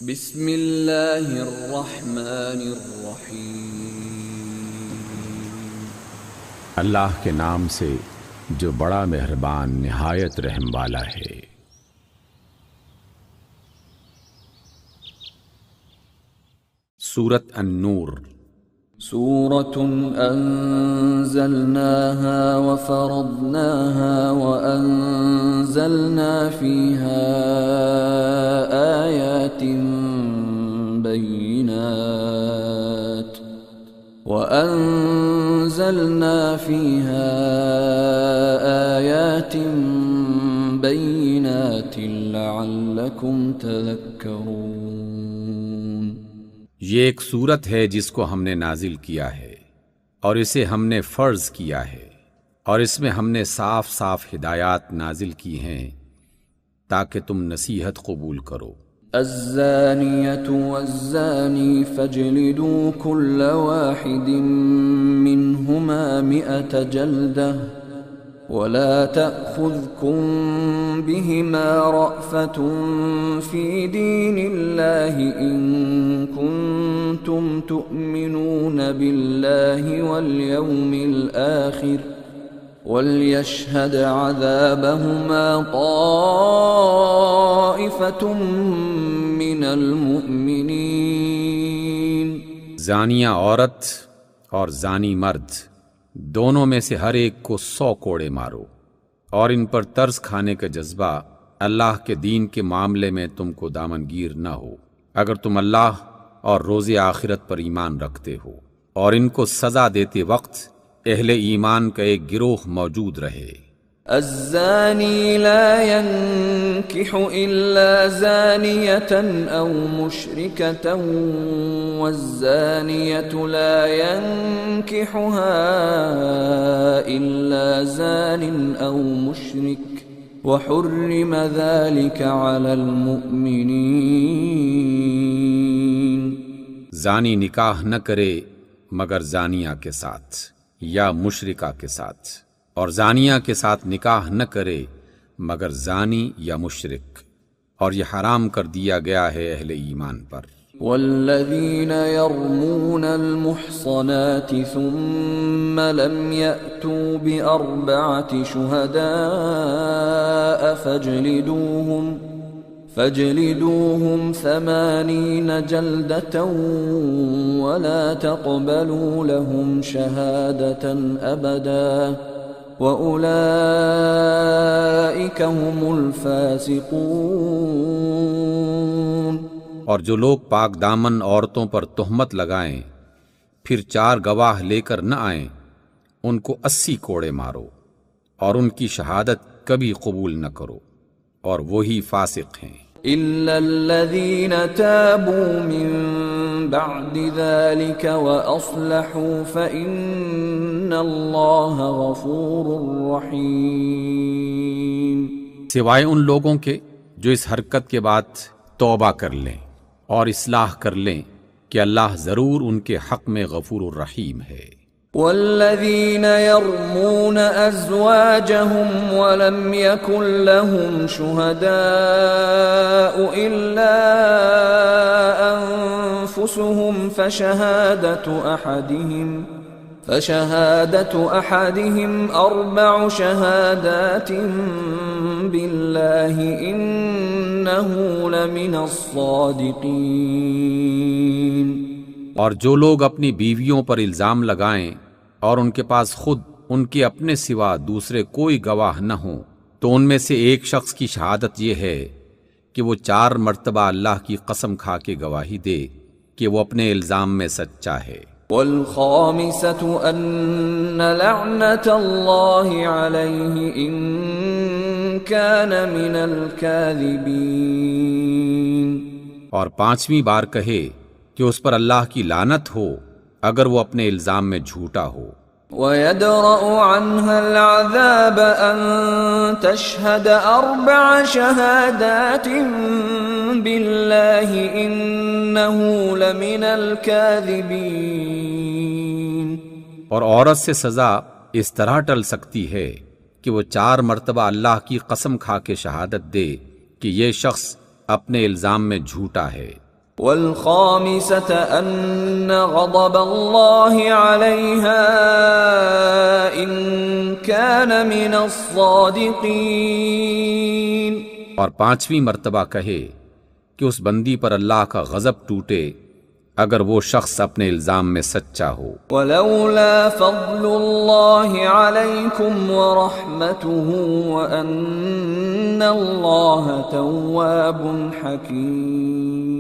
بسم اللہ الرحمن الرحیم۔ اللہ کے نام سے جو بڑا مہربان نہایت رحم والا ہے۔ سورۃ النور۔ سورة أنزلناها وفرضناها وأنزلنا فيها آيات بينات لعلكم تذكرون۔ یہ ایک سورت ہے جس کو ہم نے نازل کیا ہے اور اسے ہم نے فرض کیا ہے، اور اس میں ہم نے صاف صاف ہدایات نازل کی ہیں تاکہ تم نصیحت قبول کرو۔ الزانية والزاني فاجلدوا كل واحد منهما 100 جلدة ولا تأخذكم بهما رأفة في دين الله إن كنتم تؤمنون بالله واليوم الآخر وَلْيَشْهَدْ عَذَابَهُمَا طَائِفَةٌ مِّنَ الْمُؤْمِنِينَ۔ زانیہ عورت اور زانی مرد دونوں میں سے ہر ایک کو 100 کوڑے مارو، اور ان پر طرز کھانے کا جذبہ اللہ کے دین کے معاملے میں تم کو دامنگیر نہ ہو، اگر تم اللہ اور روز آخرت پر ایمان رکھتے ہو، اور ان کو سزا دیتے وقت اہل ایمان کا ایک گروہ موجود رہے۔ الزانی لا ينكح إلا زانية أو مشركة والزانية لا ينكحها إلا زان أو مشرك وحرم ذلك على المؤمنين۔ زانی نکاح نہ کرے مگر زانیہ کے ساتھ یا مشرکہ کے ساتھ، اور زانیہ کے ساتھ نکاح نہ کرے مگر زانی یا مشرک، اور یہ حرام کر دیا گیا ہے اہل ایمان پر۔ والذین یرمون المحصنات ثم لم یأتوا بأربعة شہداء فاجلدوهم 80 جلدة ولا تقبلوا لهم شهادة أبدا وأولئك هم الفاسقون۔ اور جو لوگ پاک دامن عورتوں پر تہمت لگائیں پھر 4 گواہ لے کر نہ آئیں، ان کو 80 کوڑے مارو اور ان کی شہادت کبھی قبول نہ کرو، اور وہی فاسق ہیں۔ إلا الذين تابوا من بعد ذلك وأصلحوا فإن الله غفور رحيم۔ سوائے ان لوگوں کے جو اس حرکت کے بعد توبہ کر لیں اور اصلاح کر لیں کہ اللہ ضرور ان کے حق میں غفور الرحیم ہے۔ والذین یرمون ازواجهم ولم يكن لهم شهداء الا انفسهم فشهادة احدهم 4 شهادات بالله انه لمن الصادقین۔ اور جو لوگ اپنی بیویوں پر الزام لگائیں اور ان کے پاس خود ان کے اپنے سوا دوسرے کوئی گواہ نہ ہوں، تو ان میں سے ایک شخص کی شہادت یہ ہے کہ وہ 4 مرتبہ اللہ کی قسم کھا کے گواہی دے کہ وہ اپنے الزام میں سچا ہے۔ والخامسة أن لعنة الله عليه إن كان من الكاذبين۔ اور 5ویں بار کہے کہ اس پر اللہ کی لعنت ہو اگر وہ اپنے الزام میں جھوٹا ہو۔ وَيَدْرَأُ عَنْهَا الْعَذَابَ أَن تَشْهَدَ 4 شَهَادَاتٍ بِاللَّهِ إِنَّهُ لَمِنَ الْكَاذِبِينَ۔ اور عورت سے سزا اس طرح ٹل سکتی ہے کہ وہ 4 مرتبہ اللہ کی قسم کھا کے شہادت دے کہ یہ شخص اپنے الزام میں جھوٹا ہے، والخامسة أن غضب الله عليها إن كان من الصادقين. اور پانچویں مرتبہ کہے کہ اس بندی پر اللہ کا غضب ٹوٹے اگر وہ شخص اپنے الزام میں سچا ہو. ولولا فضل الله عليكم ورحمته وأن الله تواب حكيم.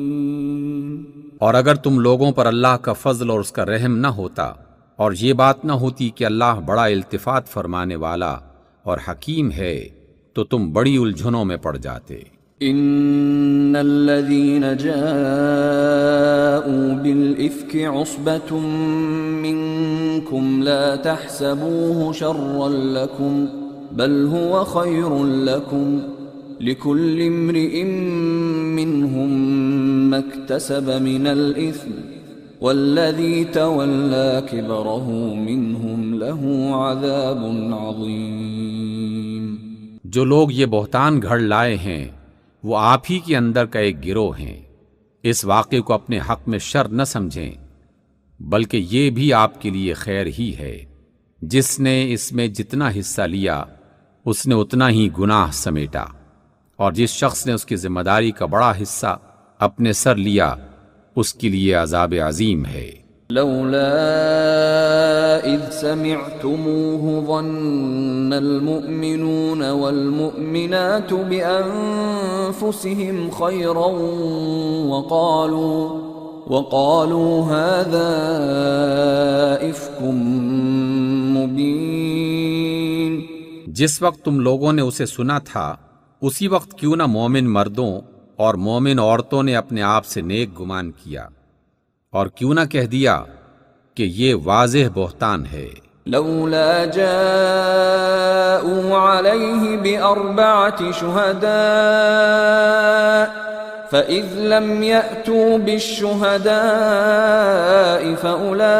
اور اگر تم لوگوں پر اللہ کا فضل اور اس کا رحم نہ ہوتا اور یہ بات نہ ہوتی کہ اللہ بڑا التفات فرمانے والا اور حکیم ہے تو تم بڑی الجھنوں میں پڑ جاتے. ان الذين جاءوا بالافك عصبة منكم لا تحسبوه شرا لكم بل هو خير لكم لكل امرئ منهم ما اكتسب من الاثم والذي تولى كبره منهم له عذاب عظيم. جو لوگ یہ بہتان گھڑ لائے ہیں وہ آپ ہی کے اندر کا ایک گروہ ہیں. اس واقعے کو اپنے حق میں شر نہ سمجھیں بلکہ یہ بھی آپ کے لیے خیر ہی ہے. جس نے اس میں جتنا حصہ لیا اس نے اتنا ہی گناہ سمیٹا اور جس شخص نے اس کی ذمہ داری کا بڑا حصہ اپنے سر لیا اس کے لیے عذاب عظیم ہے. لولا اذ سمعتموه ظن المؤمنون والمؤمنات بانفسهم خيرا وقالوا هذا افك مبين. جس وقت تم لوگوں نے اسے سنا تھا اسی وقت کیوں نہ مومن مردوں اور مومن عورتوں نے اپنے آپ سے نیک گمان کیا اور کیوں نہ کہہ دیا کہ یہ واضح بہتان ہے. لولا جاءوا عليه بأربعة شهداء فإذ لم يأتوا بالشهداء فأولئك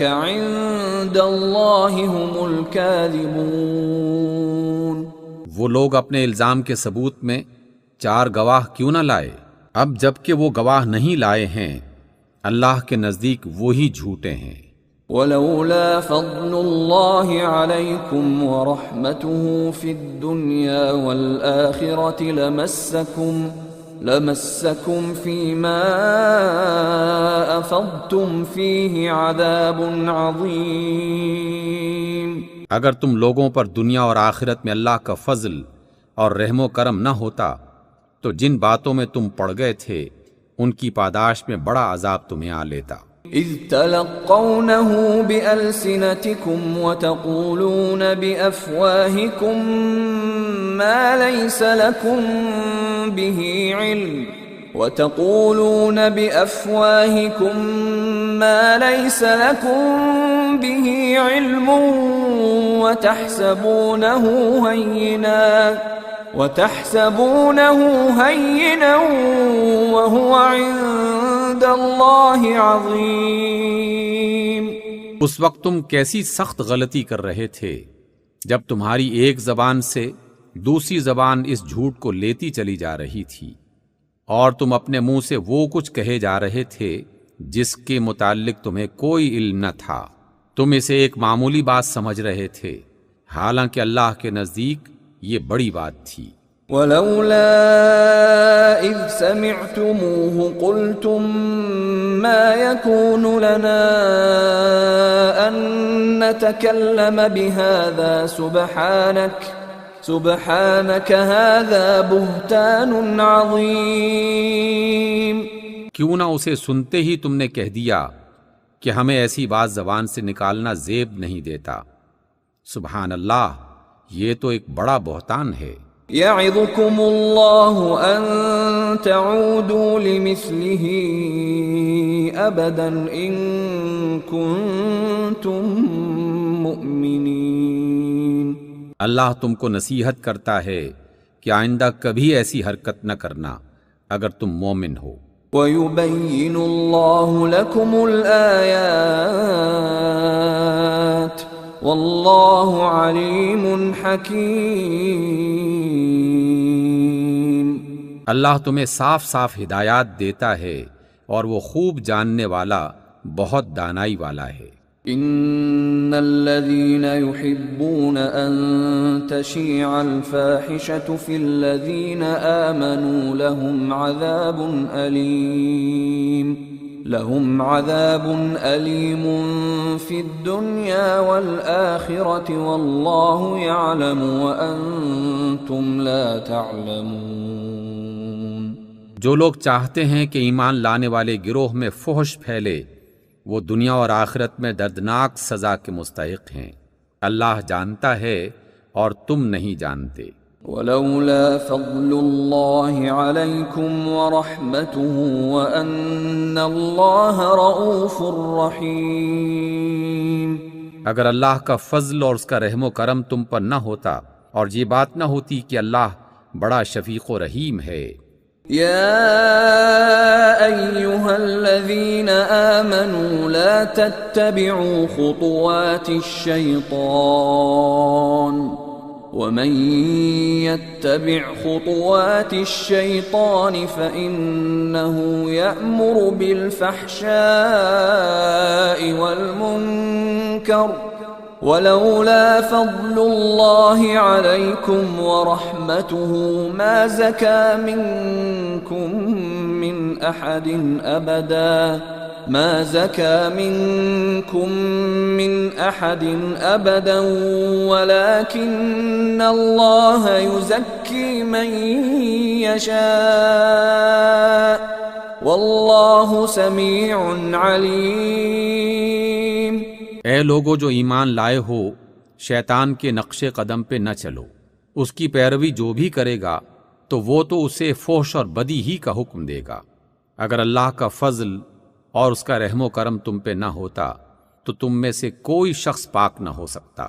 عند الله هم الكاذبون. وہ لوگ اپنے الزام کے ثبوت میں 4 گواہ کیوں نہ لائے؟ اب جب کہ وہ گواہ نہیں لائے ہیں اللہ کے نزدیک وہی جھوٹے ہیں. ولولا فضل الله عليكم ورحمته في الدنيا والآخرة لمسكم فيما أفضتم فيه عذاب عظيم. اگر تم لوگوں پر دنیا اور آخرت میں اللہ کا فضل اور رحم و کرم نہ ہوتا تو جن باتوں میں تم پڑ گئے تھے ان کی پاداش میں بڑا عذاب تمہیں آ لیتا. اذ تلقونه بألسنتكم وتقولون بأفواهكم ما ليس لكم به علم وتحسبونه هينا وهو عند الله عظيم. اس وقت تم کیسی سخت غلطی کر رہے تھے جب تمہاری ایک زبان سے دوسری زبان اس جھوٹ کو لیتی چلی جا رہی تھی اور تم اپنے منہ سے وہ کچھ کہے جا رہے تھے جس کے متعلق تمہیں کوئی علم نہ تھا. تم اسے ایک معمولی بات سمجھ رہے تھے حالانکہ اللہ کے نزدیک یہ بڑی بات تھی. ولولا اذ سمعتموه قلتم ما يكون لنا ان نتكلم بهذا سبحانك هذا بهتان عظيم. کیوں نہ اسے سنتے ہی تم نے کہہ دیا کہ ہمیں ایسی بات زبان سے نکالنا زیب نہیں دیتا. سبحان اللہ، یہ تو ایک بڑا بہتان ہے. يعظكم الله ان تعودوا لمثله ابدا ان كنتم مؤمنين. اللہ تم کو نصیحت کرتا ہے کہ آئندہ کبھی ایسی حرکت نہ کرنا اگر تم مومن ہو. وَيُبَيِّنُ اللَّهُ لَكُمُ الْآيَاتِ وَاللَّهُ عَلِيمٌ حَكِيمٌ. اللہ تمہیں صاف صاف ہدایات دیتا ہے اور وہ خوب جاننے والا بہت دانائی والا ہے۔ ان الذين يحبون ان تشيع الفاحشة في الذين آمنوا لهم عذاب أليم في الدنيا والآخرة والله يعلم وأنتم لا تعلمون۔ جو لوگ چاہتے ہیں کہ ایمان لانے والے گروہ میں فحش پھیلے وہ دنیا اور آخرت میں دردناک سزا کے مستحق ہیں، اللہ جانتا ہے اور تم نہیں جانتے۔ ولولا فضل الله عليكم ورحمته وأن الله رؤوف رحيم۔ اگر اللہ کا فضل اور اس کا رحم و کرم تم پر نہ ہوتا اور یہ بات نہ ہوتی کہ اللہ بڑا شفیق و رحیم ہے۔ يا أيها الذين آمنوا لا تتبعوا خطوات الشيطان ومن يتبع خطوات الشيطان فإنه يأمر بالفحشاء والمنكر ولولا فضل الله عليكم ورحمته ما زكى منكم من أحد أبدا ولكن الله يزكي من يشاء والله سميع عليم۔ اے لوگو جو ایمان لائے ہو، شیطان کے نقش قدم پہ نہ چلو، اس کی پیروی جو بھی کرے گا تو وہ تو اسے فحش اور بدی ہی کا حکم دے گا۔ اگر اللہ کا فضل اور اس کا رحم و کرم تم پہ نہ ہوتا تو تم میں سے کوئی شخص پاک نہ ہو سکتا،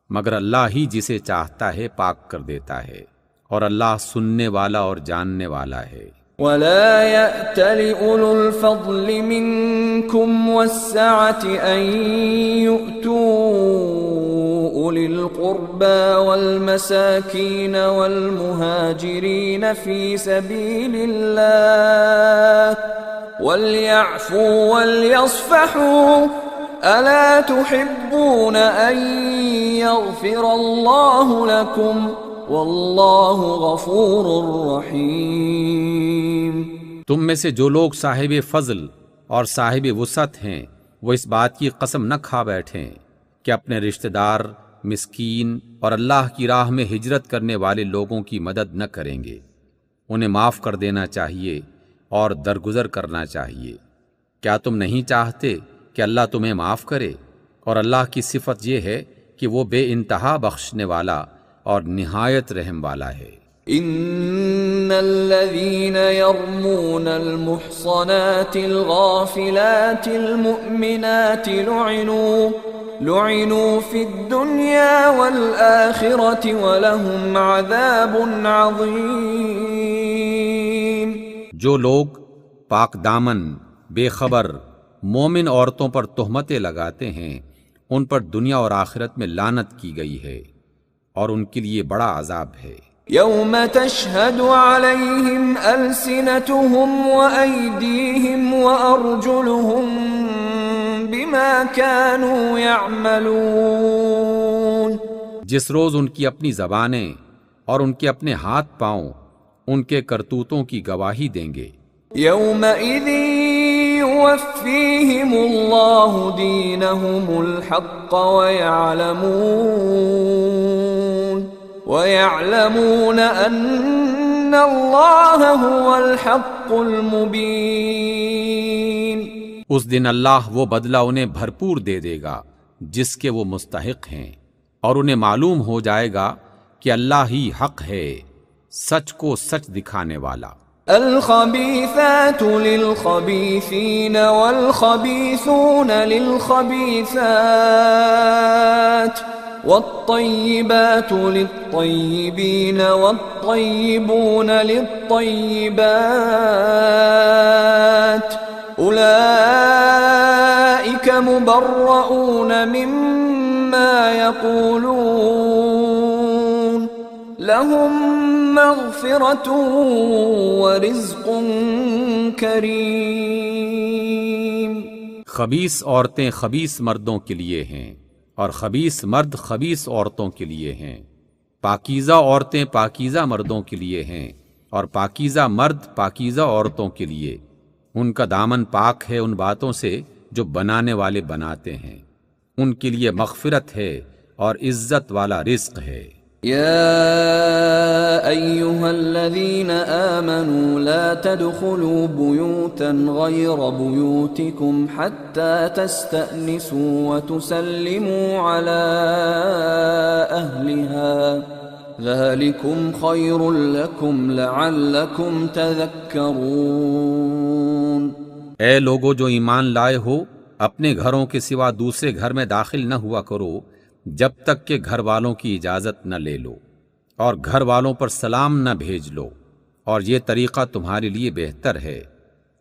مگر اللہ ہی جسے چاہتا ہے پاک کر دیتا ہے، اور اللہ سننے والا اور جاننے والا ہے۔ ولا يأتل أولو الفضل منكم والسعة أن يؤتوا أولي القربى والمساكين والمهاجرين في سبيل الله وليعفوا وليصفحوا ألا تحبون أن يغفر الله لكم واللہ غفور رحیم۔ تم میں سے جو لوگ صاحب فضل اور صاحب وسعت ہیں وہ اس بات کی قسم نہ کھا بیٹھیں کہ اپنے رشتہ دار، مسکین اور اللہ کی راہ میں ہجرت کرنے والے لوگوں کی مدد نہ کریں گے، انہیں معاف کر دینا چاہیے اور درگزر کرنا چاہیے۔ کیا تم نہیں چاہتے کہ اللہ تمہیں معاف کرے؟ اور اللہ کی صفت یہ ہے کہ وہ بے انتہا بخشنے والا اور نہایت رحم والا ہے۔ ان الذين يرمون المحصنات الغافلات المؤمنات لعنوا في الدنيا والآخرة ولهم عذاب عظيم۔ جو لوگ پاک دامن، بے خبر مومن عورتوں پر تہمتیں لگاتے ہیں ان پر دنیا اور آخرت میں لعنت کی گئی ہے اور ان کے لیے بڑا عذاب ہے۔ یوم تشہد علیہم السنتہم وایدیہم وارجلہم بما كانوا یعملون۔ جس روز ان کی اپنی زبانیں اور ان کے اپنے ہاتھ پاؤں ان کے کرتوتوں کی گواہی دیں گے۔ یومئذ یوفیہم اللہ دینہم الحق وَيَعْلَمُونَ أَنَّ اللَّهَ هُوَ الْحَقُّ الْمُبِينُ۔ اس دن اللہ وہ بدلہ انہیں بھرپور دے دے گا جس کے وہ مستحق ہیں، اور انہیں معلوم ہو جائے گا کہ اللہ ہی حق ہے، سچ کو سچ دکھانے والا۔ الخبیثات للخبیثین والخبیثون للخبیثات والطیبات للطیبین والطیبون للطیبات اولئک مبرؤون مما یقولون لهم مغفرة ورزق کریم. خبیث عورتیں خبیث مردوں کے لیے ہیں اور خبیث مرد خبیث عورتوں کے لیے ہیں. پاکیزہ عورتیں پاکیزہ مردوں کے لیے ہیں اور پاکیزہ مرد پاکیزہ عورتوں کے لیے. ان کا دامن پاک ہے ان باتوں سے جو بنانے والے بناتے ہیں. ان کے لیے مغفرت ہے اور عزت والا رزق ہے. يا أيها الذين آمنوا لا تدخلوا بيوتا غير بيوتكم حتى تستأنسوا وتسلموا على أهلها ذلكم خير لكم لعلكم تذكرون. اے لوگو جو ایمان لائے ہو، اپنے گھروں کے سوا دوسرے گھر میں داخل نہ ہوا کرو جب تک کہ گھر والوں کی اجازت نہ لے لو، اور گھر والوں پر سلام نہ بھیج لو، اور یہ طریقہ تمہارے لیے بہتر ہے.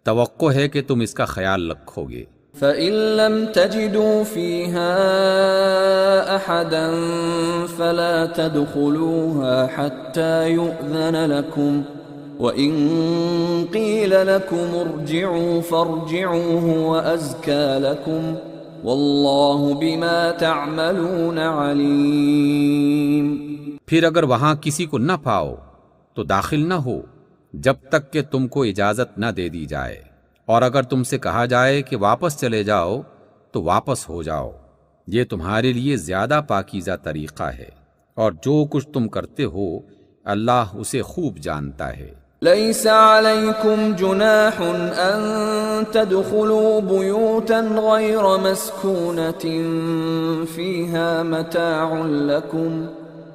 توقع ہے کہ تم اس کا خیال رکھو گے. فَإِن لَّمْ تَجِدُوا فِيهَا أَحَدًا فَلَا تَدْخُلُوهَا حَتَّى يُؤْذَنَ لَكُمْ وَإِن قِيلَ لَكُمُ ارْجِعُوا فَارْجِعُوا هُوَ أَزْكَىٰ لَكُمْ وَاللَّهُ بِمَا تَعْمَلُونَ عَلِيمٌ. پھر اگر وہاں کسی کو نہ پاؤ تو داخل نہ ہو جب تک کہ تم کو اجازت نہ دے دی جائے، اور اگر تم سے کہا جائے کہ واپس چلے جاؤ تو واپس ہو جاؤ. یہ تمہارے لیے زیادہ پاکیزہ طریقہ ہے، اور جو کچھ تم کرتے ہو اللہ اسے خوب جانتا ہے. ليس عليكم جناح أن تدخلوا بيوتا غير مسكونة فيها متاع لكم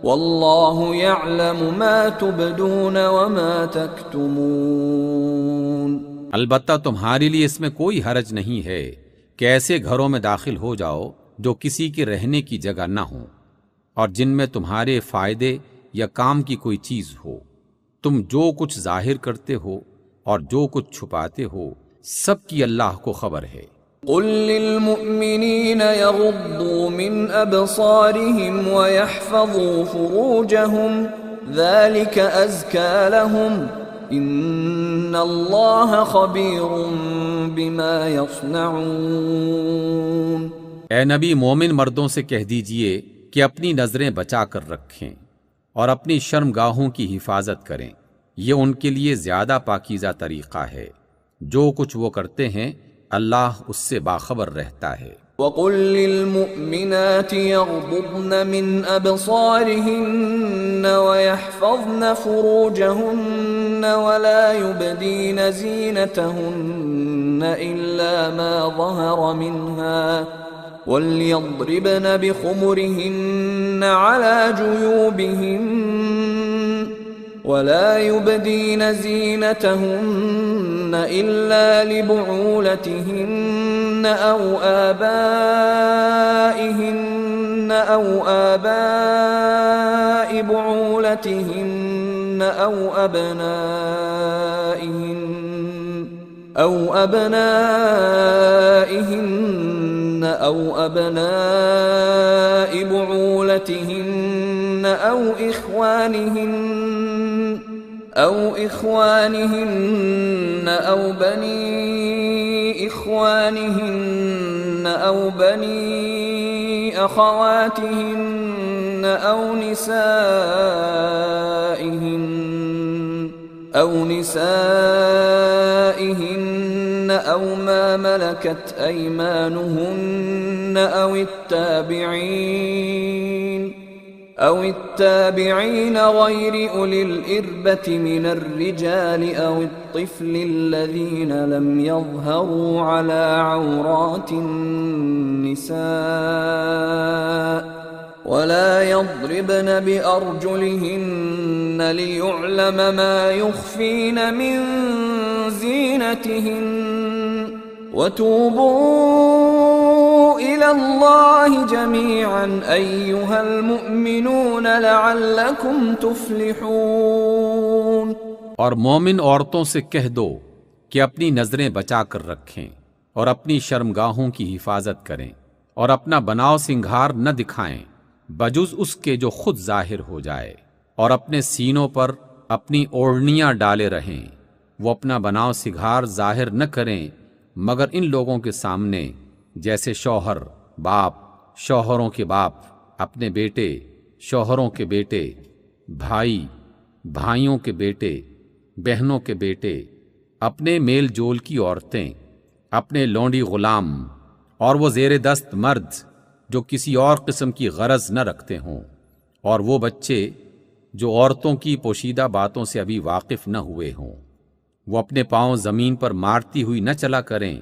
والله يعلم ما تبدون وما تكتمون. البتہ تمہارے لیے اس میں کوئی حرج نہیں ہے کہ ایسے گھروں میں داخل ہو جاؤ جو کسی کے رہنے کی جگہ نہ ہوں اور جن میں تمہارے فائدے یا کام کی کوئی چیز ہو. تم جو کچھ ظاہر کرتے ہو اور جو کچھ چھپاتے ہو سب کی اللہ کو خبر ہے. قل للمؤمنين يغضوا من أبصارهم ويحفظوا فروجهم ذلك أزكى لهم إن الله خبير بما يصنعون. اے نبی مومن مردوں سے کہہ دیجئے کہ اپنی نظریں بچا کر رکھیں اور اپنی شرمگاہوں کی حفاظت کریں، یہ ان کے لیے زیادہ پاکیزہ طریقہ ہے. جو کچھ وہ کرتے ہیں اللہ اس سے باخبر رہتا ہے. وَقُل لِّلْمُؤْمِنَاتِ يَغْضُضْنَ مِنْ أَبْصَارِهِنَّ وَيَحْفَظْنَ فُرُوجَهُنَّ وَلَا يُبْدِينَ زِينَتَهُنَّ إِلَّا مَا ظَهَرَ مِنْهَا وَلْيَضْرِبْنَ بِخُمُرِهِنَّ عَلَى جُيُوبِهِنَّ وَلَا يُبْدِينَ زِينَتَهُنَّ إِلَّا لِبُعُولَتِهِنَّ أَوْ آبَائِهِنَّ أَوْ آبَاءِ بُعُولَتِهِنَّ أَوْ أَبْنَائِهِنَّ أَوْ أَبْنَاءِ بُعُولَتِهِنَّ أَوْ إِخْوَانِهِنَّ أَوْ بَنِي إِخْوَانِهِنَّ أَوْ بَنِي أَخَوَاتِهِنَّ أَوْ نِسَائِهِنَّ أَوْ مَا مَلَكَتْ أَيْمَانُهُنَّ أَوِ التَّابِعِينَ غَيْرِ أُولِي الْإِرْبَةِ مِنَ الرِّجَالِ أَوِ الطِّفْلِ الَّذِينَ لَمْ يَظْهَرُوا عَلَى عَوْرَاتِ النِّسَاءِ وَلَا يَضْرِبْنَ بِأَرْجُلِهِنَّ لِيُعْلَمَ مَا يُخْفِينَ مِنْ زِينَتِهِنَّ وَتُوبُوا إِلَى اللَّهِ جَمِيعًا أَيُّهَا الْمُؤْمِنُونَ لَعَلَّكُمْ تُفْلِحُونَ. اور مومن عورتوں سے کہہ دو کہ اپنی نظریں بچا کر رکھیں اور اپنی شرمگاہوں کی حفاظت کریں اور اپنا بناؤ سنگھار نہ دکھائیں بجز اس کے جو خود ظاہر ہو جائے. اور اپنے سینوں پر اپنی اوڑھنیاں ڈالے رہیں، وہ اپنا بناؤ سگھار ظاہر نہ کریں مگر ان لوگوں کے سامنے جیسے شوہر باپ، شوہروں کے باپ اپنے بیٹے، شوہروں کے بیٹے، بھائی بھائیوں کے بیٹے، بہنوں کے بیٹے، اپنے میل جول کی عورتیں، اپنے لونڈی غلام، اور وہ زیر دست مرد جو کسی اور قسم کی غرض نہ رکھتے ہوں، اور وہ بچے جو عورتوں کی پوشیدہ باتوں سے ابھی واقف نہ ہوئے ہوں۔ وہ اپنے پاؤں زمین پر مارتی ہوئی نہ چلا کریں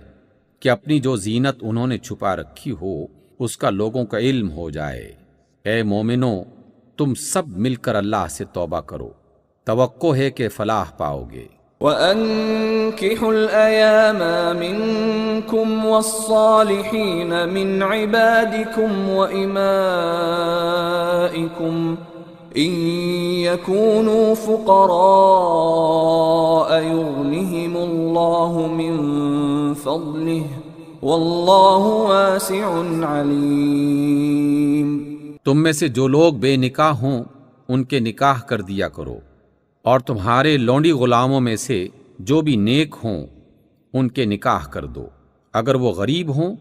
کہ اپنی جو زینت انہوں نے چھپا رکھی ہو اس کا لوگوں کا علم ہو جائے۔ اے مومنو، تم سب مل کر اللہ سے توبہ کرو، توقع ہے کہ فلاح پاؤ گے۔ وَأَنكِحُوا الْأَيَامَ مِنكُمْ وَالصَّالِحِينَ مِنْ عِبَادِكُمْ وَإِمَائِكُمْ إِن يَكُونُوا فُقَرَاءَ يُغْنِهِمُ اللَّهُ مِن فَضْلِهِ وَاللَّهُ وَاسِعٌ عَلِيمٌ۔ تم میں سے جو لوگ بے نکاح ہوں ان کے نکاح کر دیا کرو، اور تمہارے لونڈی غلاموں میں سے جو بھی نیک ہوں ان کے نکاح کر دو، اگر وہ غریب ہوں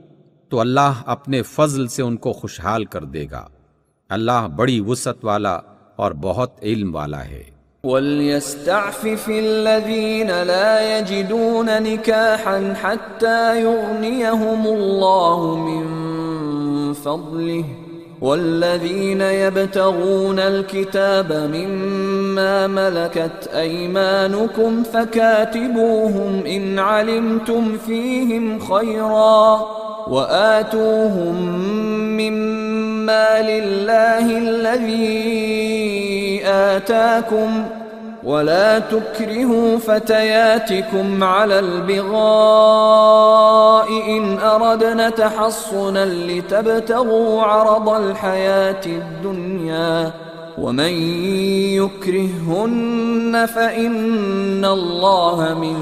تو اللہ اپنے فضل سے ان کو خوشحال کر دے گا، اللہ بڑی وسعت والا اور بہت علم والا ہے۔ وَلْيَسْتَعْفِفِ الَّذِينَ لَا يَجِدُونَ نِكَاحًا حَتَّى يُغْنِيَهُمُ اللَّهُ مِن فَضْلِهِ وَالَّذِينَ يَبْتَغُونَ الْكِتَابَ مِمَّا مَلَكَتْ أَيْمَانُكُمْ فَكَاتِبُوهُمْ إِنْ عَلِمْتُمْ فِيهِمْ خَيْرًا وَآتُوهُمْ مِمَّا لِلَّهِ الَّذِي آتَاكُمْ وَلَا تُكْرِهُوا فَتَيَاتِكُمْ عَلَى الْبِغَاءِ إِنْ أَرَدْنَ تَحَصُّنًا لِتَبْتَغُوا عَرَضَ الْحَيَاةِ الدُّنْيَا وَمَن يُكْرِههُّنَّ فَإِنَّ اللَّهَ مِن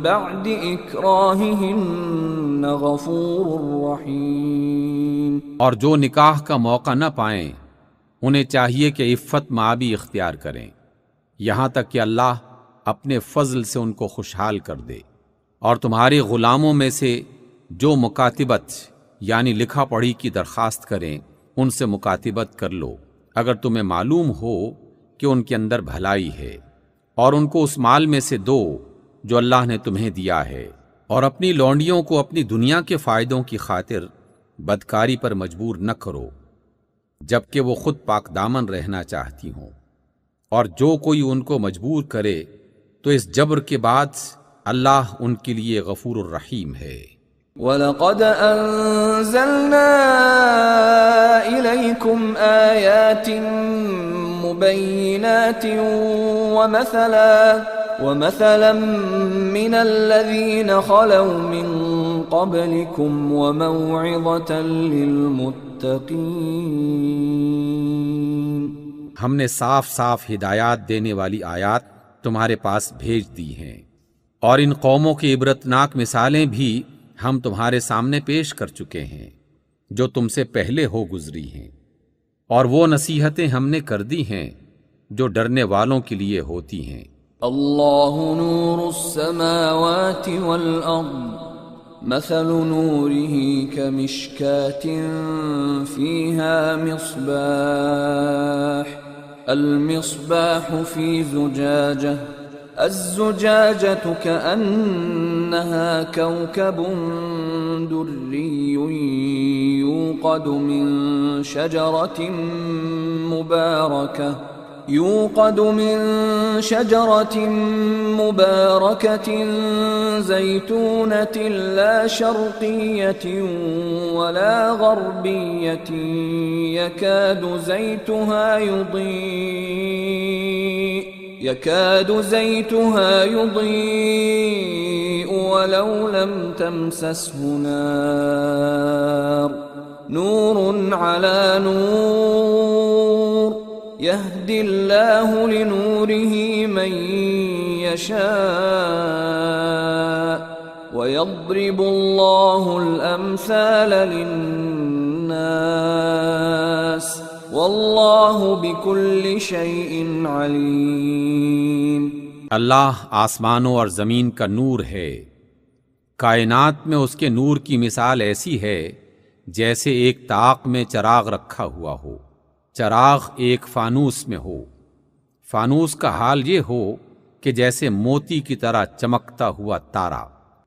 بَعْدِ إِكْرَاهِهِنَّ غَفُورٌ رَّحِيمٌ۔ اور جو نکاح کا موقع نہ پائیں انہیں چاہیے کہ عفت مآبی اختیار کریں یہاں تک کہ اللہ اپنے فضل سے ان کو خوشحال کر دے، اور تمہارے غلاموں میں سے جو مکاتبت یعنی لکھا پڑھی کی درخواست کریں ان سے مکاتبت کر لو اگر تمہیں معلوم ہو کہ ان کے اندر بھلائی ہے، اور ان کو اس مال میں سے دو جو اللہ نے تمہیں دیا ہے، اور اپنی لونڈیوں کو اپنی دنیا کے فائدوں کی خاطر بدکاری پر مجبور نہ کرو جبکہ وہ خود پاک دامن رہنا چاہتی ہوں، اور جو کوئی ان کو مجبور کرے تو اس جبر کے بعد اللہ ان کے لیے غفور الرحیم ہے۔ وَلَقَدْ أَنزَلْنَا إِلَيْكُمْ آيَاتٍ مُبَيِّنَاتٍ وَمَثَلًا مِّنَ الَّذِينَ خَلَوْا مِن قَبْلِكُمْ وَمَوْعِظَةً لِّلْمُتَّقِينَ۔ ہم نے صاف صاف ہدایات دینے والی آیات تمہارے پاس بھیج دی ہیں، اور ان قوموں کی عبرتناک مثالیں بھی ہم تمہارے سامنے پیش کر چکے ہیں جو تم سے پہلے ہو گزری ہیں، اور وہ نصیحتیں ہم نے کر دی ہیں جو ڈرنے والوں کے لیے ہوتی ہیں۔ اللہ نور السماوات والارض مثل نوره كمشكاة فيها مصباح المصباح في زجاجة الزجاجة كأنها كوكب دري يوقد من شجرة مباركة زيتونة لا شرقية ولا غربية يكاد زيتها يضيء ولو لم تمسسه نار نور على نور يهدي الله لنوره من يشاء ويضرب الله الأمثال للناس واللہ بکل شیء علیم۔ اللہ آسمانوں اور زمین کا نور ہے۔ کائنات میں اس کے نور کی مثال ایسی ہے جیسے ایک طاق میں چراغ رکھا ہوا ہو، چراغ ایک فانوس میں ہو، فانوس کا حال یہ ہو کہ جیسے موتی کی طرح چمکتا ہوا تارا،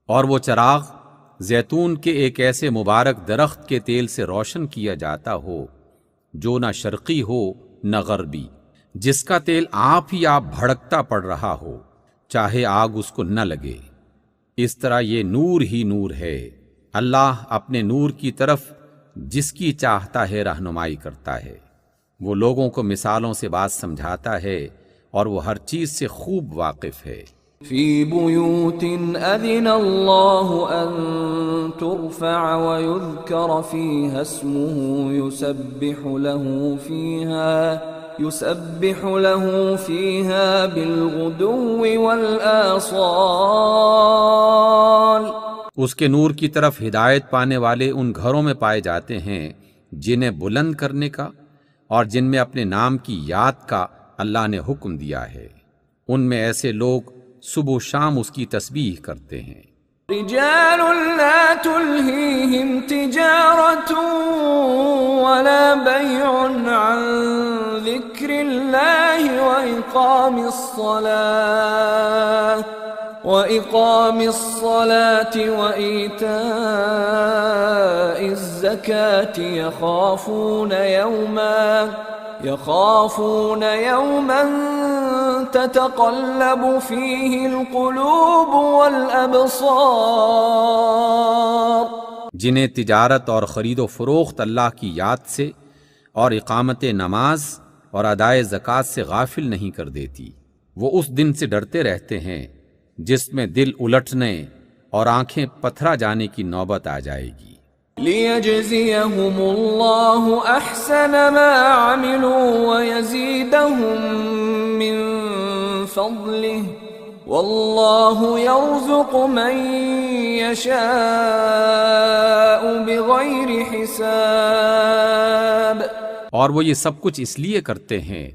اور وہ چراغ زیتون کے ایک ایسے مبارک درخت کے تیل سے روشن کیا جاتا ہو جو نہ شرقی ہو نہ غربی، جس کا تیل آپ ہی آپ بھڑکتا پڑ رہا ہو، چاہے آگ اس کو نہ لگے۔ اس طرح یہ نور ہی نور ہے۔ اللہ اپنے نور کی طرف جس کی چاہتا ہے رہنمائی کرتا ہے۔ وہ لوگوں کو مثالوں سے بات سمجھاتا ہے اور وہ ہر چیز سے خوب واقف ہے۔ فی بیوت اذن اللہ ان ترفع ویذکر فیہا اسمہ یسبح له فیہا بالغدو والآصال۔ اس کے نور کی طرف ہدایت پانے والے ان گھروں میں پائے جاتے ہیں جنہیں بلند کرنے کا اور جن میں اپنے نام کی یاد کا اللہ نے حکم دیا ہے۔ ان میں ایسے لوگ صبح و شام اس کی تسبیح کرتے ہیں۔ رجال لا تلہیہم تجارت ولا بیع عن ذکر اللہ وإقام الصلاة وإيتاء الزكاة يخافون يوما تتقلب فيه القلوب والأبصار۔ جنہیں تجارت اور خرید و فروخت اللہ کی یاد سے اور اقامت نماز اور ادائے زکوٰۃ سے غافل نہیں کر دیتی، وہ اس دن سے ڈرتے رہتے ہیں جس میں دل الٹنے اور آنکھیں پتھرا جانے کی نوبت آ جائے گی۔ لِيَجْزِيَهُمُ اللَّهُ أَحْسَنَ مَا عَمِلُوا وَيَزِيدَهُم مِّن فَضْلِهِ وَاللَّهُ يَرْزُقُ مَن يَشَاءُ بِغَيْرِ حِسَابٍ۔ اور وہ یہ سب کچھ اس لیے کرتے ہیں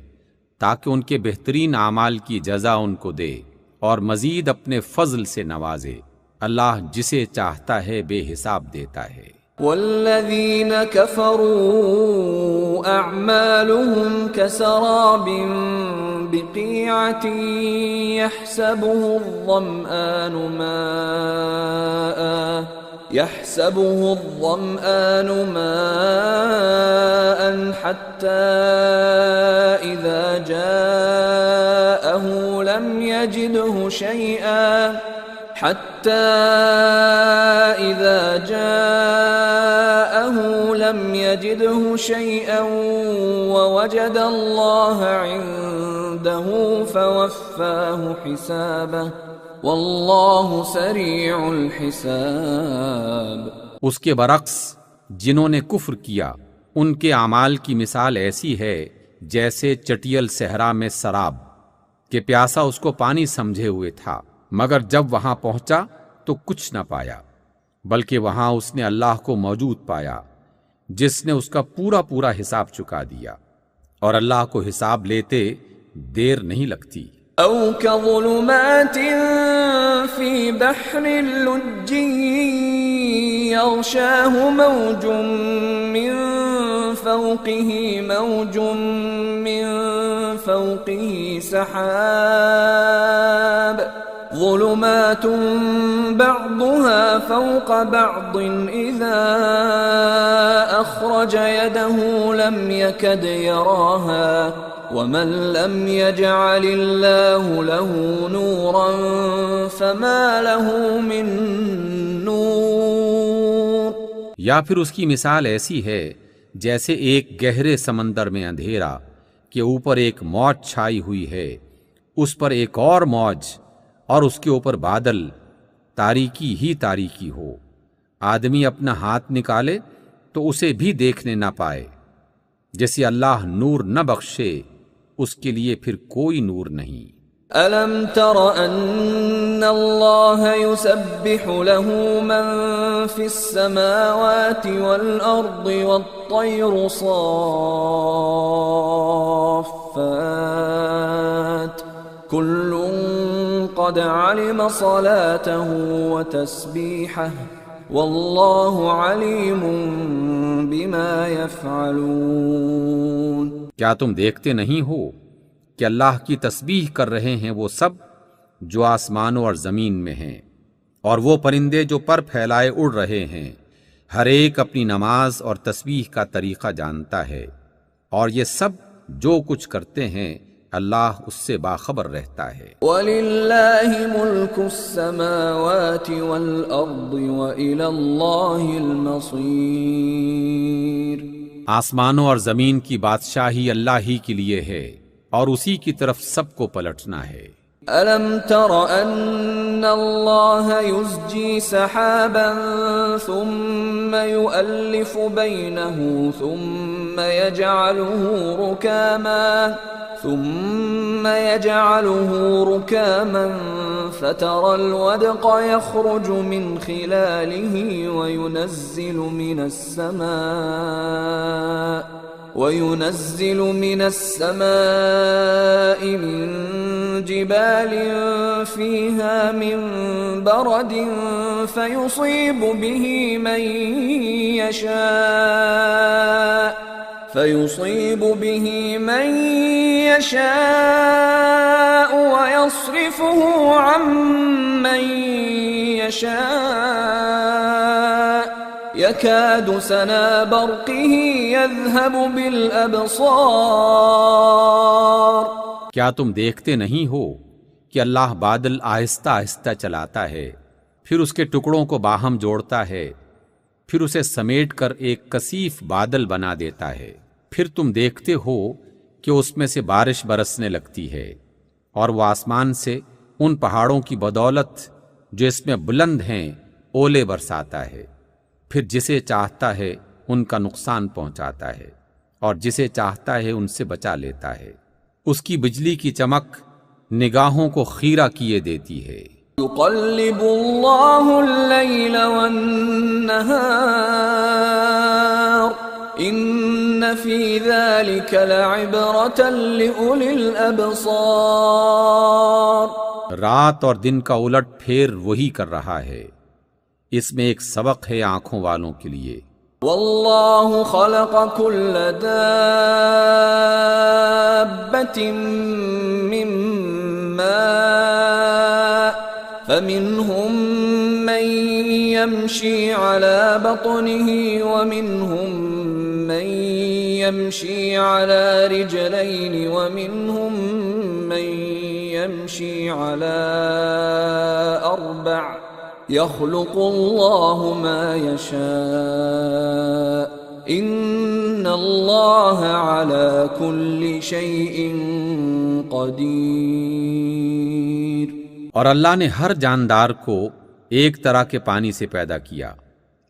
تاکہ ان کے بہترین اعمال کی جزا ان کو دے اور مزید اپنے فضل سے نوازے۔ اللہ جسے چاہتا ہے بے حساب دیتا ہے۔ والذین کفروا اعمالهم کسراب بقیعة يحسبه الظمآن ماء حتى إذا جاءه لم يجده شيئا ووجد الله عنده فوفاه حسابه واللہ سریع الحساب۔ اس کے برعکس جنہوں نے کفر کیا ان کے اعمال کی مثال ایسی ہے جیسے چٹیل صحرا میں سراب کہ پیاسا اس کو پانی سمجھے ہوئے تھا، مگر جب وہاں پہنچا تو کچھ نہ پایا، بلکہ وہاں اس نے اللہ کو موجود پایا جس نے اس کا پورا حساب چکا دیا، اور اللہ کو حساب لیتے دیر نہیں لگتی۔ او كظلمات في بحر لجي يغشاه موج من فوقه سحاب ظلمات بعضها فوق بعض إذا أخرج يده لم يكد يراها ومن لم يجعل الله له نورا فما له من نور۔ یا پھر اس کی مثال ایسی ہے جیسے ایک گہرے سمندر میں اندھیرا کہ اوپر ایک موج چھائی ہوئی ہے، اس پر ایک اور موج، اور اس کے اوپر بادل، تاریکی ہی تاریکی ہو، آدمی اپنا ہاتھ نکالے تو اسے بھی دیکھنے نہ پائے۔ جیسے اللہ نور نہ بخشے اس کے لیے پھر کوئی نور نہیں۔ أَلَمْ تَرَ أَنَّ اللَّهَ يُسَبِّحُ لَهُ مَن فِي السَّمَاوَاتِ وَالْأَرْضِ وَالطَّيْرُ صَافَّاتٍ كُلٌّ قَدْ عَلِمَ صَلَاتَهُ وَتَسْبِيحَهُ وَاللَّهُ عَلِيمٌ بِمَا يَفْعَلُونَ۔ کیا تم دیکھتے نہیں ہو کہ اللہ کی تسبیح کر رہے ہیں وہ سب جو آسمانوں اور زمین میں ہیں، اور وہ پرندے جو پر پھیلائے اڑ رہے ہیں، ہر ایک اپنی نماز اور تسبیح کا طریقہ جانتا ہے، اور یہ سب جو کچھ کرتے ہیں اللہ اس سے باخبر رہتا ہے۔ وَلِلَّهِ مُلْكُ السَّمَاوَاتِ وَالْأَرْضِ وَإِلَى اللَّهِ الْمَصِيرُ۔ آسمانوں اور زمین کی بادشاہی اللہ ہی کے لیے ہے، اور اسی کی طرف سب کو پلٹنا ہے۔ أَلَمْ تَرَ أَنَّ اللَّهَ يُزْجِي سَحَابًا ثُمَّ يُؤَلِّفُ بَيْنَهُ ثُمَّ يَجْعَلُهُ رُكَامًا فَتَرَى الْوَدْقَ يَخْرُجُ مِنْ خِلَالِهِ وَيُنَزِّلُ مِنَ السَّمَاءِ مِن جِبَالٍ فِيهَا مِن بَرَدٍ فَيُصِيبُ بِهِ مَن يَشَاءُ وَيَصْرِفُهُ عَن مَّن يَشَاءُ يَكَادُ سَنَا بَرْقِهِ يَذْهَبُ بِالْأَبْصَارِ۔ کیا تم دیکھتے نہیں ہو کہ اللہ بادل آہستہ آہستہ چلاتا ہے، پھر اس کے ٹکڑوں کو باہم جوڑتا ہے، پھر اسے سمیٹ کر ایک کثیف بادل بنا دیتا ہے، پھر تم دیکھتے ہو کہ اس میں سے بارش برسنے لگتی ہے، اور وہ آسمان سے ان پہاڑوں کی بدولت جو اس میں بلند ہیں اولے برساتا ہے، پھر جسے چاہتا ہے ان کا نقصان پہنچاتا ہے، اور جسے چاہتا ہے ان سے بچا لیتا ہے۔ اس کی بجلی کی چمک نگاہوں کو خیرہ کیے دیتی ہے۔ يُقَلِّبُ اللَّهُ اللَّيْلَ وَالنَّهَارَ إِنَّ فِي ذَلِكَ لَعِبْرَةً لِأُولِي الْأَبْصَارِ۔ رات اور دن کا الٹ پھیر وہی کر رہا ہے، اس میں ایک سبق ہے آنکھوں والوں کے لیے۔ وَاللَّهُ خَلَقَ كُلَّ دَابَّةٍ مِّن مَّاءٍ فَمِنْهُم مَّن يَمْشِي عَلَى بَطْنِهِ وَمِنْهُم مَّن يَمْشِي عَلَى رِجْلَيْنِ وَمِنْهُم مَّن يَمْشِي عَلَى أَرْبَعٍ يَخْلُقُ اللَّهُ مَا يَشَاءُ إِنَّ اللَّهَ عَلَى كُلِّ شَيْءٍ قَدِيرٌ۔ اور اللہ نے ہر جاندار کو ایک طرح کے پانی سے پیدا کیا،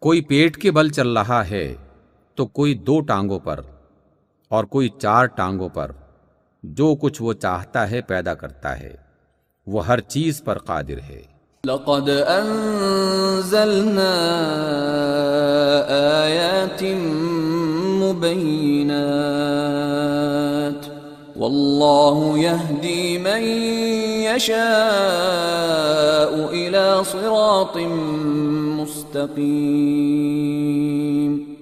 کوئی پیٹ کے بل چل رہا ہے تو کوئی 2 ٹانگوں پر اور کوئی 4 ٹانگوں پر، جو کچھ وہ چاہتا ہے پیدا کرتا ہے، وہ ہر چیز پر قادر ہے۔ لَقَدْ أَنزَلْنَا آيَاتٍ مُبَيِّنَاتٍ وَاللَّهُ يَهْدِي مَن يَشَاءُ إِلَى صِرَاطٍ مُسْتَقِيمٍ۔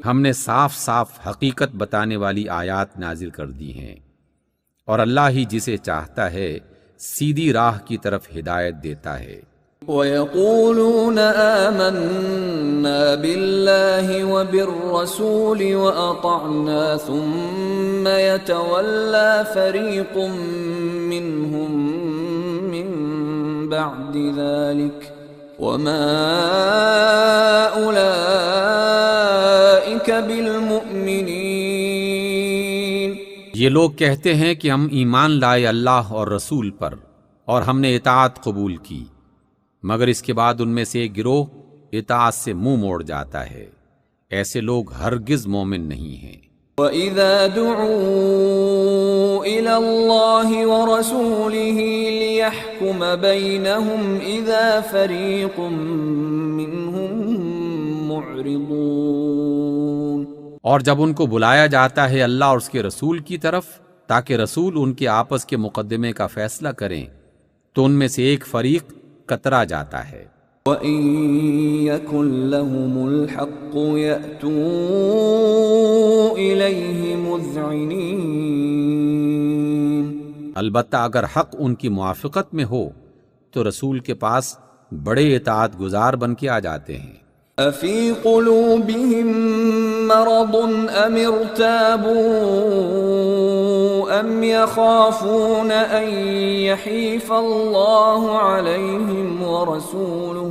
ہم نے صاف صاف حقیقت بتانے والی آیات نازل کر دی ہیں، اور اللہ ہی جسے چاہتا ہے سیدھی راہ کی طرف ہدایت دیتا ہے۔ وَيَقُولُونَ آمَنَّا بِاللَّهِ وَبِالرَّسُولِ وَأَطَعْنَا ثُمَّ يَتَوَلَّى فَرِيقٌ مِّنْهُم مِّن بَعْدِ ذَلِكَ وَمَا أُولَئِكَ بِالْمُؤْمِنِينَ۔ یہ لوگ کہتے ہیں کہ ہم ایمان لائے اللہ اور رسول پر، اور ہم نے اطاعت قبول کی، مگر اس کے بعد ان میں سے ایک گروہ اطاعت سے منہ موڑ جاتا ہے، ایسے لوگ ہرگز مومن نہیں ہیں۔ وَإِذَا دُعُوا إِلَى اللَّهِ وَرَسُولِهِ لِيَحْكُمَ بَيْنَهُمْ إِذَا فَرِيقٌ مِّنْهُمْ مُعْرِضُونَ۔ اور جب ان کو بلایا جاتا ہے اللہ اور اس کے رسول کی طرف تاکہ رسول ان کے آپس کے مقدمے کا فیصلہ کریں تو ان میں سے ایک فریق کترا جاتا ہے۔ وَإِن يَكُن لَّهُمُ الْحَقُّ يَأْتُوا إِلَيْهِ مُذْعِنِينَ۔ البتہ اگر حق ان کی موافقت میں ہو تو رسول کے پاس بڑے اطاعت گزار بن کے آ جاتے ہیں۔ أَفِي قُلُوبِهِم مَّرَضٌ أَمِ ارْتَابُوا أَمْ يَخَافُونَ أَن يَحِيفَ اللَّهُ عَلَيْهِمْ وَرَسُولُهُ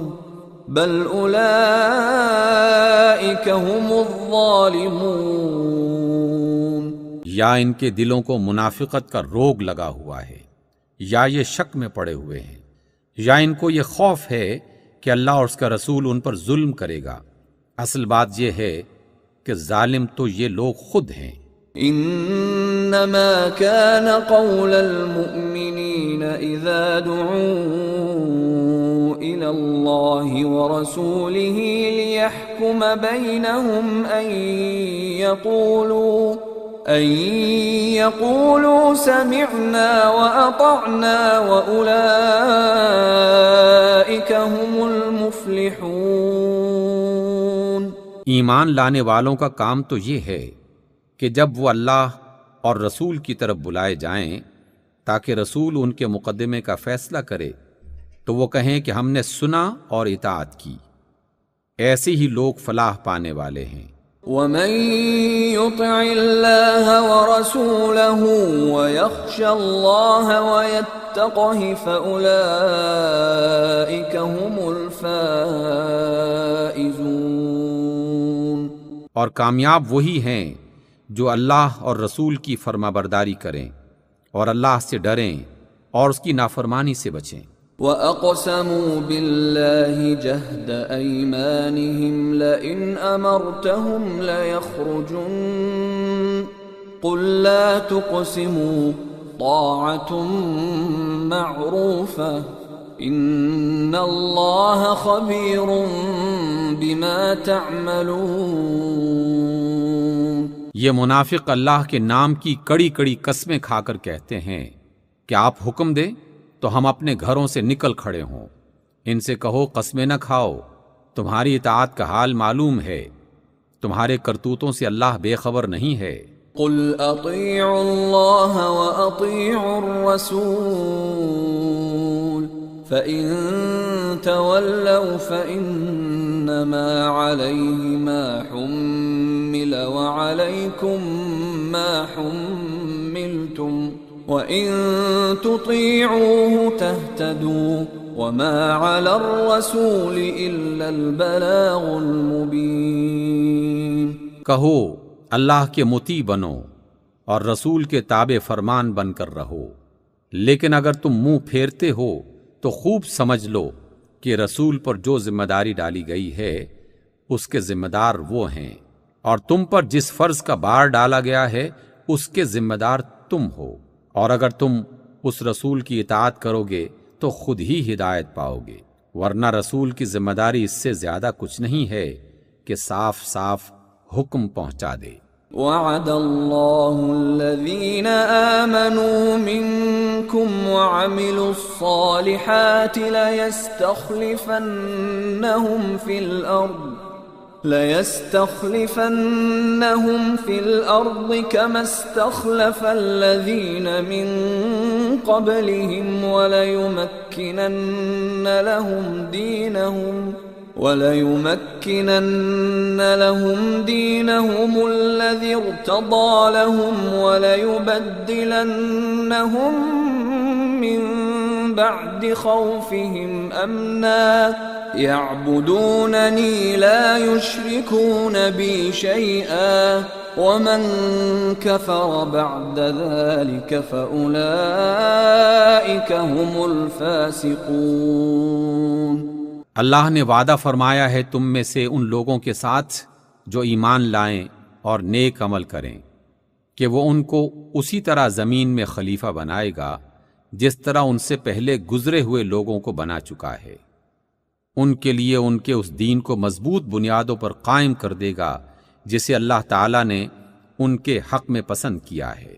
بَلْ أُولَئِكَ هُمُ الظَّالِمُونَ۔ یا ان کے دلوں کو منافقت کا روگ لگا ہوا ہے، یا یہ شک میں پڑے ہوئے ہیں، یا ان کو یہ خوف ہے کہ اللہ اور اس کا رسول ان پر ظلم کرے گا۔ اصل بات یہ ہے کہ ظالم تو یہ لوگ خود ہیں۔ انما كان قول المؤمنين اذا دعوا الى الله ورسوله ليحكم بينهم ان يقولوا سمعنا واطعنا واولئك هم المفلحون۔ ایمان لانے والوں کا کام تو یہ ہے کہ جب وہ اللہ اور رسول کی طرف بلائے جائیں تاکہ رسول ان کے مقدمے کا فیصلہ کرے تو وہ کہیں کہ ہم نے سنا اور اطاعت کی، ایسے ہی لوگ فلاح پانے والے ہیں۔ وَمَن يُطِعِ اللَّهَ وَرَسُولَهُ وَيَخْشَ اللَّهَ وَيَتَّقْهِ فَأُولَئِكَ هُمُ الْفَائِزُونَ۔ اور کامیاب وہی ہیں جو اللہ اور رسول کی فرما برداری کریں اور اللہ سے ڈریں اور اس کی نافرمانی سے بچیں۔ وَأَقْسَمُوا بِاللَّهِ جَهْدَ أَيْمَانِهِمْ لَئِنْ أَمَرْتَهُمْ لَيَخْرُجُنَّ قُل لَّا تُقْسِمُوا طَاعَةٌ مَّعْرُوفَةٌ إِنَّ اللَّهَ خَبِيرٌ بِمَا تَعْمَلُونَ۔ یہ منافق اللہ کے نام کی کڑی کڑی قسمیں کھا کر کہتے ہیں کہ آپ حکم دیں تو ہم اپنے گھروں سے نکل کھڑے ہوں۔ ان سے کہو قسمیں نہ کھاؤ، تمہاری اطاعت کا حال معلوم ہے، تمہارے کرتوتوں سے اللہ بے خبر نہیں ہے۔ قل اطیعوا اللہ واطیعوا الرسول فإن تولوا فإنما علیہ ما حمل وعلیکم ما حملتم وَإِن تُطِيعُوهُ تَهْتَدُوا وَمَا عَلَى الرَّسُولِ إِلَّا الْبَلَاغُ الْمُبِينُ۔ کہو اللہ کے مطیع بنو اور رسول کے تابع فرمان بن کر رہو، لیکن اگر تم منہ پھیرتے ہو تو خوب سمجھ لو کہ رسول پر جو ذمہ داری ڈالی گئی ہے اس کے ذمہ دار وہ ہیں، اور تم پر جس فرض کا بار ڈالا گیا ہے اس کے ذمہ دار تم ہو، اور اگر تم اس رسول کی اطاعت کرو گے تو خود ہی ہدایت پاؤ گے، ورنہ رسول کی ذمہ داری اس سے زیادہ کچھ نہیں ہے کہ صاف صاف حکم پہنچا دے۔ وعد اللہ الذین آمنوا منکم وعملوا الصالحات لَيَسْتَخْلِفَنَّهُمْ فِي الْأَرْضِ كَمَا اسْتَخْلَفَ الَّذِينَ مِنْ قَبْلِهِمْ وَلَيُمَكِّنَنَّ لَهُمْ دِينَهُمُ الَّذِي ارْتَضَىٰ لَهُمْ وَلَيُبَدِّلَنَّهُمْ مِنْ بَعْدِ خَوْفِهِمْ أَمْنًا يَعْبُدُونَنِي لَا يُشْرِكُونَ بِي شَيْئًا وَمَنْ كَفَرَ بَعْدَ ذَلِكَ فَأُولَئِكَ هُمُ الْفَاسِقُونَ۔ اللہ نے وعدہ فرمایا ہے تم میں سے ان لوگوں کے ساتھ جو ایمان لائیں اور نیک عمل کریں، کہ وہ ان کو اسی طرح زمین میں خلیفہ بنائے گا جس طرح ان سے پہلے گزرے ہوئے لوگوں کو بنا چکا ہے۔ ان کے لیے ان کے اس دین کو مضبوط بنیادوں پر قائم کر دے گا جسے اللہ تعالیٰ نے ان کے حق میں پسند کیا ہے،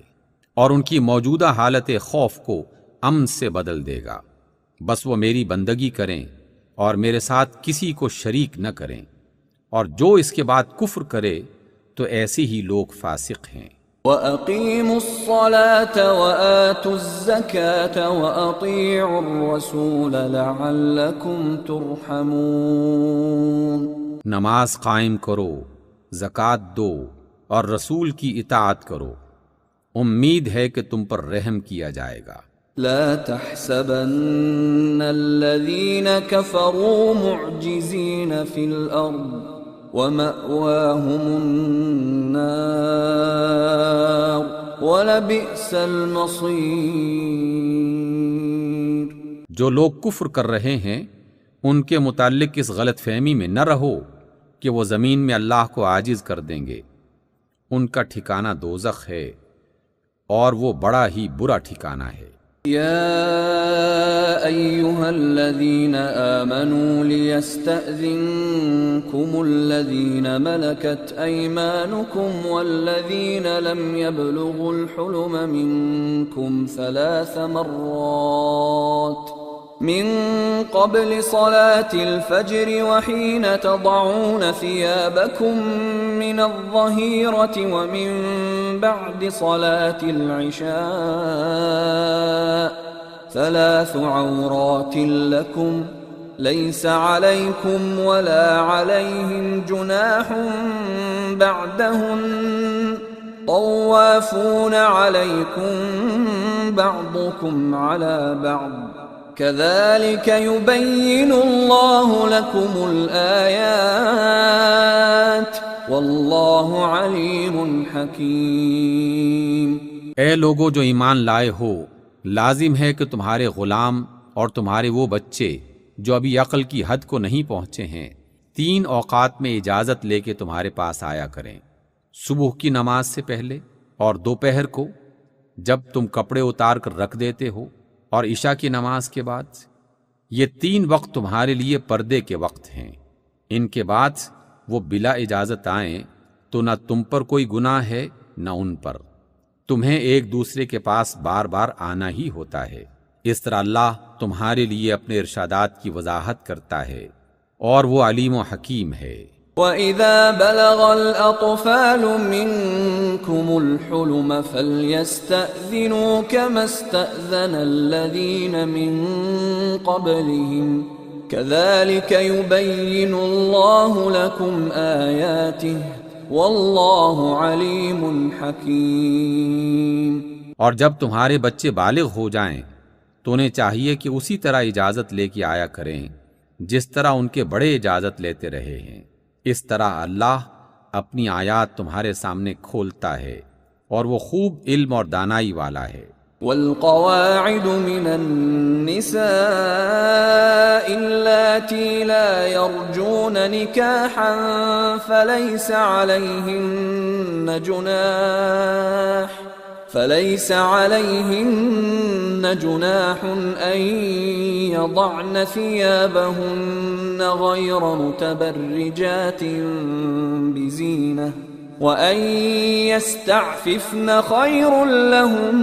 اور ان کی موجودہ حالت خوف کو امن سے بدل دے گا۔ بس وہ میری بندگی کریں اور میرے ساتھ کسی کو شریک نہ کریں، اور جو اس کے بعد کفر کرے تو ایسے ہی لوگ فاسق ہیں۔ وَأَقِيمُوا الصَّلَاةَ وَآتُوا الزَّكَاةَ وَأَطِيعُوا الرَّسُولَ لَعَلَّكُمْ تُرْحَمُونَ۔ نماز قائم کرو، زکوٰۃ دو اور رسول کی اطاعت کرو، امید ہے کہ تم پر رحم کیا جائے گا۔ لا تحسبن الذين كفروا معجزين في الأرض ومأواهم النار ولبئس المصير۔ جو لوگ کفر کر رہے ہیں ان کے متعلق اس غلط فہمی میں نہ رہو کہ وہ زمین میں اللہ کو عاجز کر دیں گے، ان کا ٹھکانہ دوزخ ہے اور وہ بڑا ہی برا ٹھکانہ ہے۔ يا أيها الذين آمنوا ليستأذنكم الذين ملكت أيمانكم والذين لم يبلغوا الحلم منكم 3 مرات من قبل صلاة الفجر وحين تضعون ثيابكم من الظهيرة ومن بعد صلاة العشاء 3 عورات لكم ليس عليكم ولا عليهم جناح بعدهن طوافون عليكم بعضكم على بعض كذلك يبين الله لكم الآيات والله عليم حكيم۔ اے لوگو جو ایمان لائے ہو، لازم ہے کہ تمہارے غلام اور تمہارے وہ بچے جو ابھی عقل کی حد کو نہیں پہنچے ہیں 3 اوقات میں اجازت لے کے تمہارے پاس آیا کریں، صبح کی نماز سے پہلے اور دوپہر کو جب تم کپڑے اتار کر رکھ دیتے ہو، اور عشاء کی نماز کے بعد۔ یہ 3 وقت تمہارے لیے پردے کے وقت ہیں، ان کے بعد وہ بلا اجازت آئیں تو نہ تم پر کوئی گناہ ہے نہ ان پر، تمہیں ایک دوسرے کے پاس بار بار آنا ہی ہوتا ہے۔ اس طرح اللہ تمہارے لیے اپنے ارشادات کی وضاحت کرتا ہے اور وہ علیم و حکیم ہے۔ وَإِذَا بَلَغَ الْأَطْفَالُ مِنكُمُ الْحُلُمَ فَلْيَسْتَأْذِنُوا كَمَا اسْتَأْذَنَ الَّذِينَ مِن قَبْلِهِمْ كَذَلِكَ يُبَيِّنُ اللَّهُ لَكُمْ آيَاتِهِ وَاللَّهُ عَلِيمٌ حَكِيمٌ۔ اور جب تمہارے بچے بالغ ہو جائیں تو انہیں چاہیے کہ اسی طرح اجازت لے کے آیا کریں جس طرح ان کے بڑے اجازت لیتے رہے ہیں۔ اس طرح اللہ اپنی آیات تمہارے سامنے کھولتا ہے اور وہ خوب علم اور دانائی والا ہے۔ والقواعد من النساء اللاتي لا يرجون نكاحا فليس عليهن جناح أن يضعن ثيابهن غير متبرجات بزينة وأن يستعففن خير لهم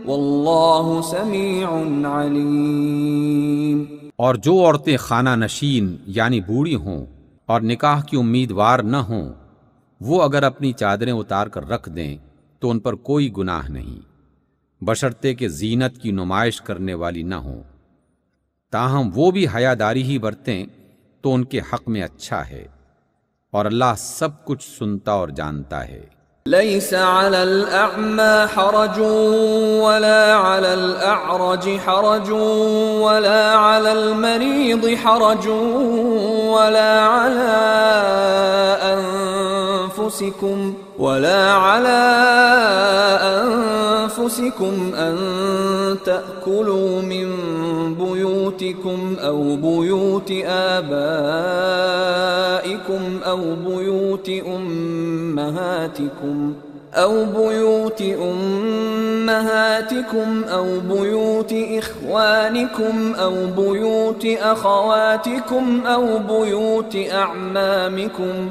والله سميع عليم۔ اور جو عورتیں خانہ نشین یعنی بوڑھی ہوں اور نکاح کی امیدوار نہ ہوں، وہ اگر اپنی چادریں اتار کر رکھ دیں تو ان پر کوئی گناہ نہیں، بشرطے کہ زینت کی نمائش کرنے والی نہ ہوں، تاہم وہ بھی حیاداری ہی برتیں تو ان کے حق میں اچھا ہے، اور اللہ سب کچھ سنتا اور جانتا ہے۔ ليس على الأعمى حرج ولا على الأعرج حرج ولا على المريض حرج ولا على أنفسكم أن تأكلوا من بيوتكم أو بيوت آبائكم أو بيوت أمهاتكم أو بيوت أمهاتكم أو بيوت إخوانكم أو بيوت أخواتكم أو بيوت أعمامكم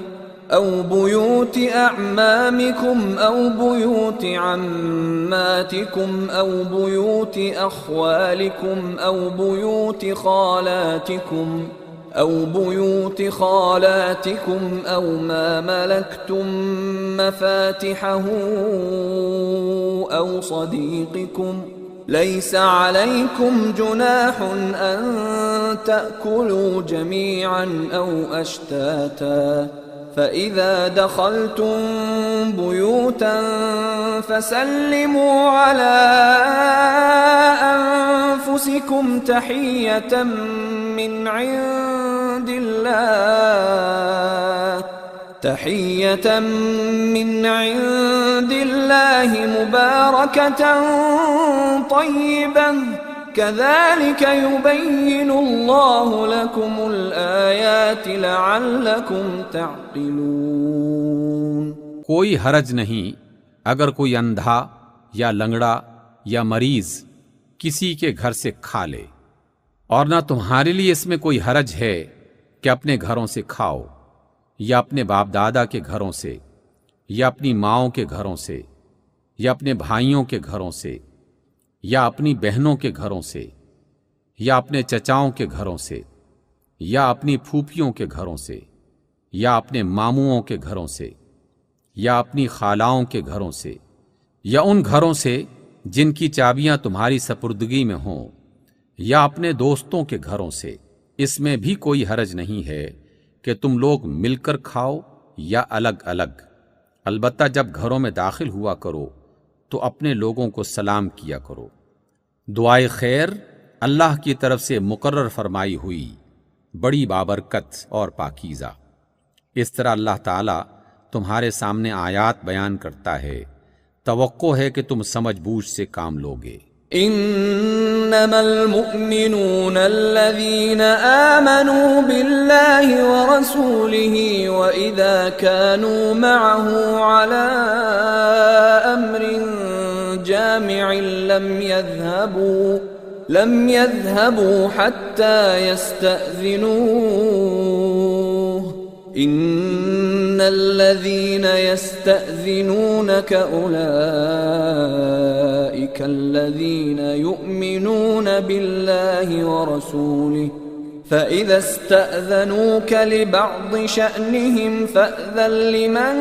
أو بيوت أعمامكم أو بيوت عماتكم أو بيوت أخوالكم أو بيوت خالاتكم أو ما ملكتم مفاتحه أو صديقكم ليس عليكم جناح أن تأكلوا جميعا أو أشتاتا فإذا دخلتم بيوتا فسلموا على أنفسكم تحية من عند الله مباركة طيبة كذلك يبين الله لكم الآيات لعلكم تعقلون۔ کوئی حرج نہیں اگر کوئی اندھا یا لنگڑا یا مریض کسی کے گھر سے کھا لے، اور نہ تمہارے لیے اس میں کوئی حرج ہے کہ اپنے گھروں سے کھاؤ، یا اپنے باپ دادا کے گھروں سے، یا اپنی ماؤں کے گھروں سے، یا اپنے بھائیوں کے گھروں سے، یا اپنی بہنوں کے گھروں سے، یا اپنے چچاؤں کے گھروں سے، یا اپنی پھوپھیوں کے گھروں سے، یا اپنے ماموؤں کے گھروں سے، یا اپنی خالاؤں کے گھروں سے، یا ان گھروں سے جن کی چابیاں تمہاری سپردگی میں ہوں، یا اپنے دوستوں کے گھروں سے۔ اس میں بھی کوئی حرج نہیں ہے کہ تم لوگ مل کر کھاؤ یا الگ الگ، البتہ جب گھروں میں داخل ہوا کرو تو اپنے لوگوں کو سلام کیا کرو۔ دعائے خیر اللہ کی طرف سے مقرر فرمائی ہوئی، بڑی بابرکت اور پاکیزہ۔ اس طرح اللہ تعالیٰ تمہارے سامنے آیات بیان کرتا ہے، توقع ہے کہ تم سمجھ بوجھ سے کام لوگے۔ انما المؤمنون الذين آمنوا بالله ورسوله واذا كانوا معه على امر جامع لم يذهبوا حتى يستأذنوه ان الذين يستأذنونك اولئك الذين يؤمنون بالله ورسوله فإذا استأذنوك لبعض شأنهم فأذن لمن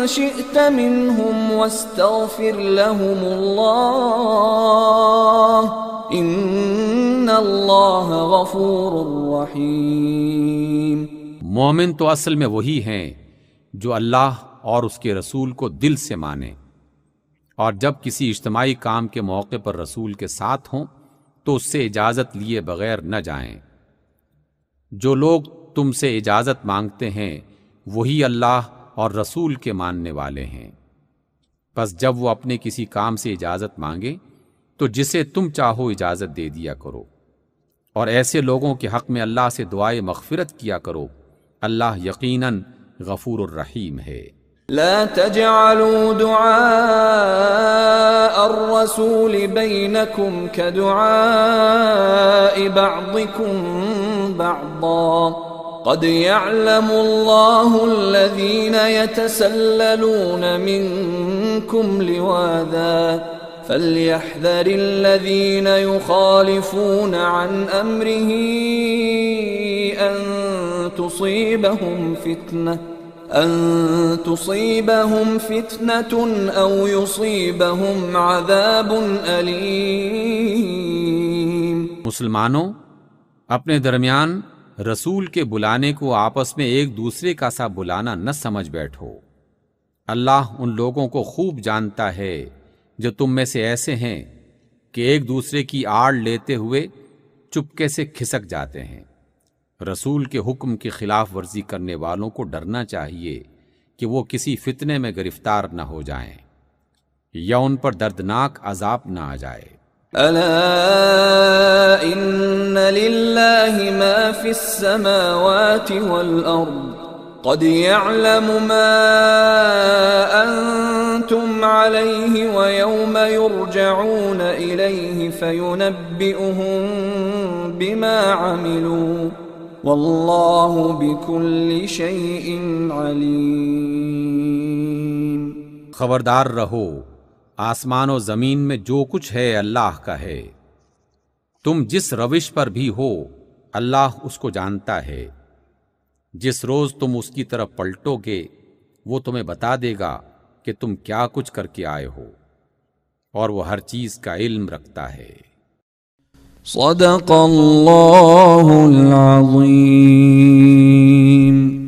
شئت منهم واستغفر لهم الله إن الله غفور رحيم۔ مومن تو اصل میں وہی ہیں جو اللہ اور اس کے رسول کو دل سے مانیں، اور جب کسی اجتماعی کام کے موقع پر رسول کے ساتھ ہوں تو اس سے اجازت لیے بغیر نہ جائیں۔ جو لوگ تم سے اجازت مانگتے ہیں وہی اللہ اور رسول کے ماننے والے ہیں۔ پس جب وہ اپنے کسی کام سے اجازت مانگے تو جسے تم چاہو اجازت دے دیا کرو، اور ایسے لوگوں کے حق میں اللہ سے دعائے مغفرت کیا کرو، اللہ یقیناً غفور الرحیم ہے۔ لا تجعلوا دعاء الرسول بينكم كدعاء بعضكم بعضا قد يعلم الله الذين يتسللون منكم لواذا فليحذر الذين يخالفون عن أمره أن تصيبهم فتنة أو يصيبهم عذاب أليم۔ مسلمانوں، اپنے درمیان رسول کے بلانے کو آپس میں ایک دوسرے کا سا بلانا نہ سمجھ بیٹھو۔ اللہ ان لوگوں کو خوب جانتا ہے جو تم میں سے ایسے ہیں کہ ایک دوسرے کی آڑ لیتے ہوئے چپکے سے کھسک جاتے ہیں۔ رسول کے حکم کی خلاف ورزی کرنے والوں کو ڈرنا چاہیے کہ وہ کسی فتنے میں گرفتار نہ ہو جائیں یا ان پر دردناک عذاب نہ آ جائے۔ الا ان للہ ما فی السماوات والارض قد يعلم ما أنتم عليه ويوم يرجعون إليه فينبئهم بما عملوا والله بكل شيء عليم۔ خبردار رہو، آسمان و زمین میں جو کچھ ہے اللہ کا ہے، تم جس روش پر بھی ہو اللہ اس کو جانتا ہے۔ جس روز تم اس کی طرف پلٹو گے وہ تمہیں بتا دے گا کہ تم کیا کچھ کر کے آئے ہو، اور وہ ہر چیز کا علم رکھتا ہے۔ صدق اللہ العظیم۔